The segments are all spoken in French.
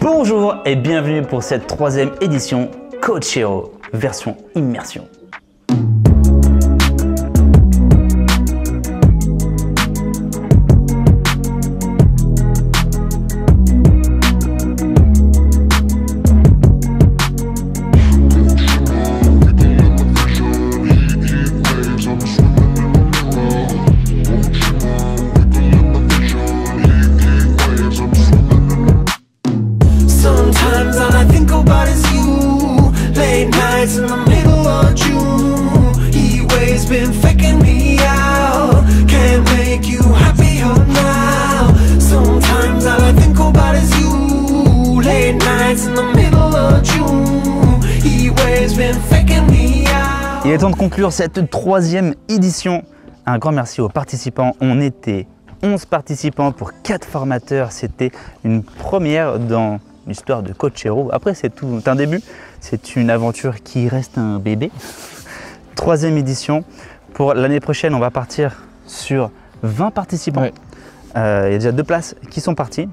Bonjour et bienvenue pour cette 3e édition Coach Hero, version immersion. Il est temps de conclure cette 3e édition. Un grand merci aux participants. On était 11 participants pour 4 formateurs. C'était une première dans l'histoire de Coach Hero. Après, c'est tout un début. C'est une aventure qui reste un bébé. 3e édition. Pour l'année prochaine, on va partir sur 20 participants. Ouais. Il y a déjà 2 places qui sont parties.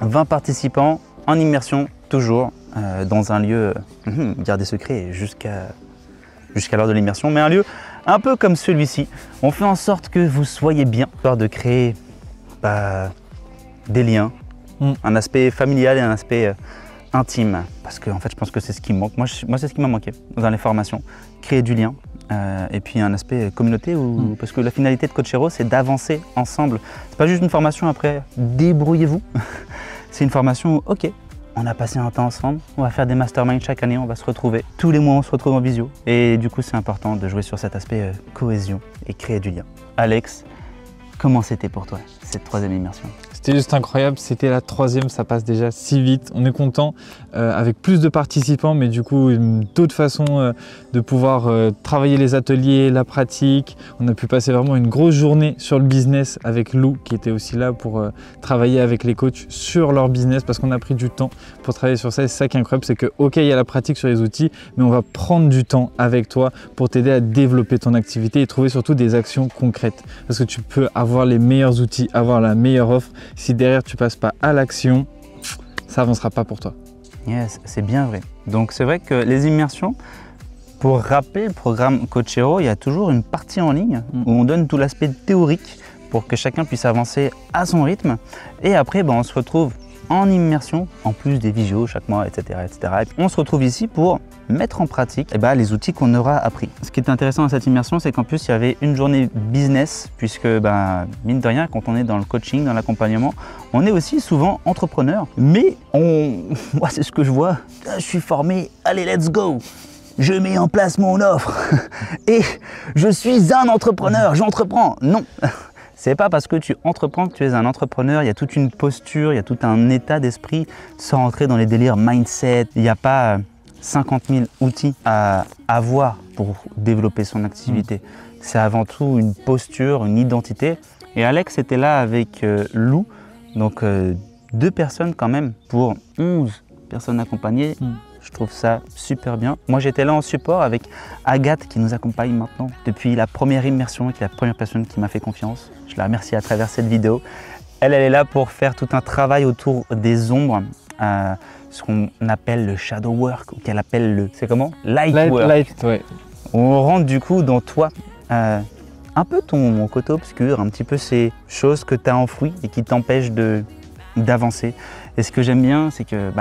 20 participants en immersion, toujours dans un lieu gardé secret jusqu'à l'heure de l'immersion, mais un lieu un peu comme celui-ci. On fait en sorte que vous soyez bien, histoire de créer des liens, un aspect familial et un aspect intime. Parce que en fait, je pense que c'est ce qui me manque. Moi c'est ce qui m'a manqué dans les formations, créer du lien. Et puis un aspect communauté, parce que la finalité de Coach Hero, c'est d'avancer ensemble. C'est pas juste une formation après, débrouillez-vous. C'est une formation où, ok, on a passé un temps ensemble, on va faire des masterminds chaque année, on va se retrouver. Tous les mois, on se retrouve en visio. Et du coup, c'est important de jouer sur cet aspect cohésion et créer du lien. Alex, comment c'était pour toi, cette 3e immersion ? C'était juste incroyable, c'était la 3e, ça passe déjà si vite. On est content avec plus de participants, mais du coup, d'autres façons de pouvoir travailler les ateliers, la pratique. On a pu passer vraiment une grosse journée sur le business avec Lou, qui était aussi là pour travailler avec les coachs sur leur business, parce qu'on a pris du temps pour travailler sur ça. Et c'est ça qui est incroyable, c'est que ok, il y a la pratique sur les outils, mais on va prendre du temps avec toi pour t'aider à développer ton activité et trouver surtout des actions concrètes. Parce que tu peux avoir les meilleurs outils, avoir la meilleure offre. Si derrière tu passes pas à l'action, ça avancera pas pour toi. Yes, c'est bien vrai. Donc c'est vrai que les immersions, pour rappeler le programme Coach Hero, il y a toujours une partie en ligne où on donne tout l'aspect théorique pour que chacun puisse avancer à son rythme. Et après, on se retrouve en immersion, en plus des visios chaque mois, etc. etc. Et puis, on se retrouve ici pour mettre en pratique les outils qu'on aura appris. Ce qui est intéressant dans cette immersion, c'est qu'en plus, il y avait une journée business, puisque mine de rien, quand on est dans le coaching, dans l'accompagnement, on est aussi souvent entrepreneur. Mais moi, c'est ce que je vois. Je suis formé, allez, let's go! Je mets en place mon offre et je suis un entrepreneur, j'entreprends. Non! C'est pas parce que tu entreprends que tu es un entrepreneur, il y a toute une posture, il y a tout un état d'esprit sans rentrer dans les délires mindset. Il n'y a pas 50 000 outils à avoir pour développer son activité. C'est avant tout une posture, une identité. Et Alex était là avec Lou, donc 2 personnes quand même pour 11 personnes accompagnées. Je trouve ça super bien. Moi, j'étais là en support avec Agathe qui nous accompagne maintenant depuis la première immersion, qui est la première personne qui m'a fait confiance. Je la remercie à travers cette vidéo. Elle est là pour faire tout un travail autour des ombres, ce qu'on appelle le shadow work, ou qu'elle appelle le, c'est comment ? Light work. Ouais. On rentre du coup dans toi, un peu ton côté obscur, un petit peu ces choses que tu as enfouies et qui t'empêchent d'avancer. Et ce que j'aime bien, c'est que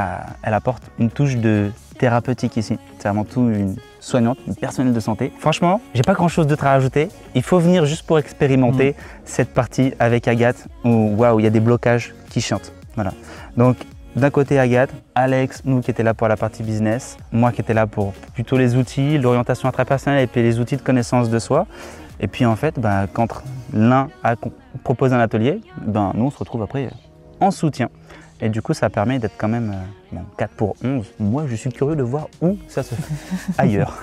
elle apporte une touche de thérapeutique ici. C'est avant tout une soignante, une personnelle de santé. Franchement, j'ai pas grand chose d'autre à rajouter. Il faut venir juste pour expérimenter cette partie avec Agathe où waouh, il y a des blocages qui chantent. Voilà. Donc d'un côté Agathe, Alex, nous qui était là pour la partie business, moi qui étais là pour plutôt les outils, l'orientation intrapersonnelle et puis les outils de connaissance de soi. Et puis en fait, quand l'un propose un atelier, nous on se retrouve après en soutien. Et du coup, ça permet d'être quand même 4 pour 11. Moi, je suis curieux de voir où ça se fait ailleurs.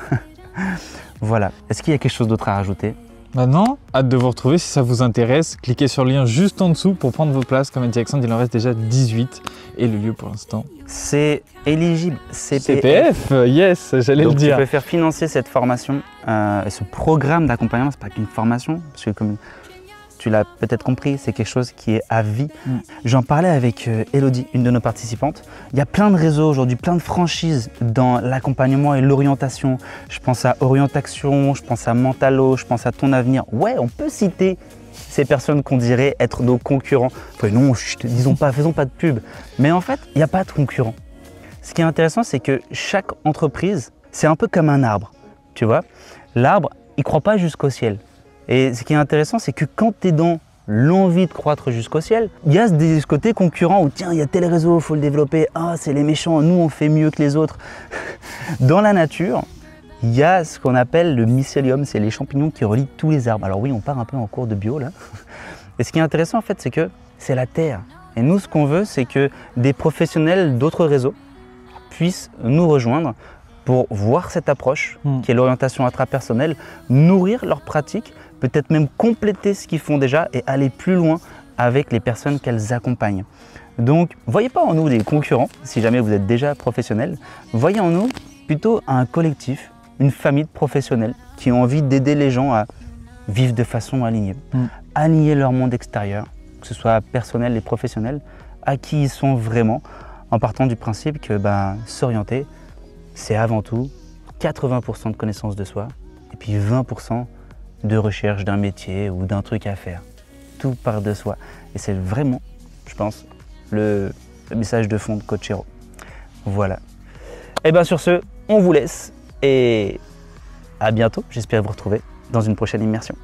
Voilà. Est-ce qu'il y a quelque chose d'autre à rajouter? Non, hâte de vous retrouver si ça vous intéresse. Cliquez sur le lien juste en dessous pour prendre vos places. Comme a dit Alexandre, il en reste déjà 18. Et le lieu pour l'instant, c'est éligible CPF. CPF, yes, j'allais le dire. Donc tu peux faire financer cette formation, ce programme d'accompagnement. C'est pas qu'une formation, parce que comme tu l'as peut-être compris, c'est quelque chose qui est à vie. J'en parlais avec Elodie, une de nos participantes. Il y a plein de réseaux aujourd'hui, plein de franchises dans l'accompagnement et l'orientation. Je pense à Orientation, je pense à Mentalo, je pense à Ton Avenir. Ouais, on peut citer ces personnes qu'on dirait être nos concurrents. Enfin non, disons pas, faisons pas de pub. Mais en fait, il n'y a pas de concurrents. Ce qui est intéressant, c'est que chaque entreprise, c'est un peu comme un arbre. Tu vois, l'arbre, il ne croît pas jusqu'au ciel. Et ce qui est intéressant, c'est que quand tu es dans l'envie de croître jusqu'au ciel, il y a ce côté concurrent où tiens, il y a tel réseau, il faut le développer. Ah, c'est les méchants, nous on fait mieux que les autres. Dans la nature, il y a ce qu'on appelle le mycélium, c'est les champignons qui relient tous les arbres. Alors oui, on part un peu en cours de bio là. Et ce qui est intéressant en fait, c'est que c'est la terre. Et nous, ce qu'on veut, c'est que des professionnels d'autres réseaux puissent nous rejoindre pour voir cette approche qui est l'orientation intrapersonnelle, nourrir leur pratique, peut-être même compléter ce qu'ils font déjà et aller plus loin avec les personnes qu'elles accompagnent. Donc, voyez pas en nous des concurrents, si jamais vous êtes déjà professionnel, voyez en nous plutôt un collectif, une famille de professionnels qui ont envie d'aider les gens à vivre de façon alignée, aligner leur monde extérieur, que ce soit personnel et professionnel, à qui ils sont vraiment, en partant du principe que s'orienter, c'est avant tout 80% de connaissance de soi et puis 20% de recherche d'un métier ou d'un truc à faire. Tout part de soi. Et c'est vraiment, je pense, le message de fond de Coachero. Voilà. Et bien sur ce, on vous laisse et à bientôt. J'espère vous retrouver dans une prochaine immersion.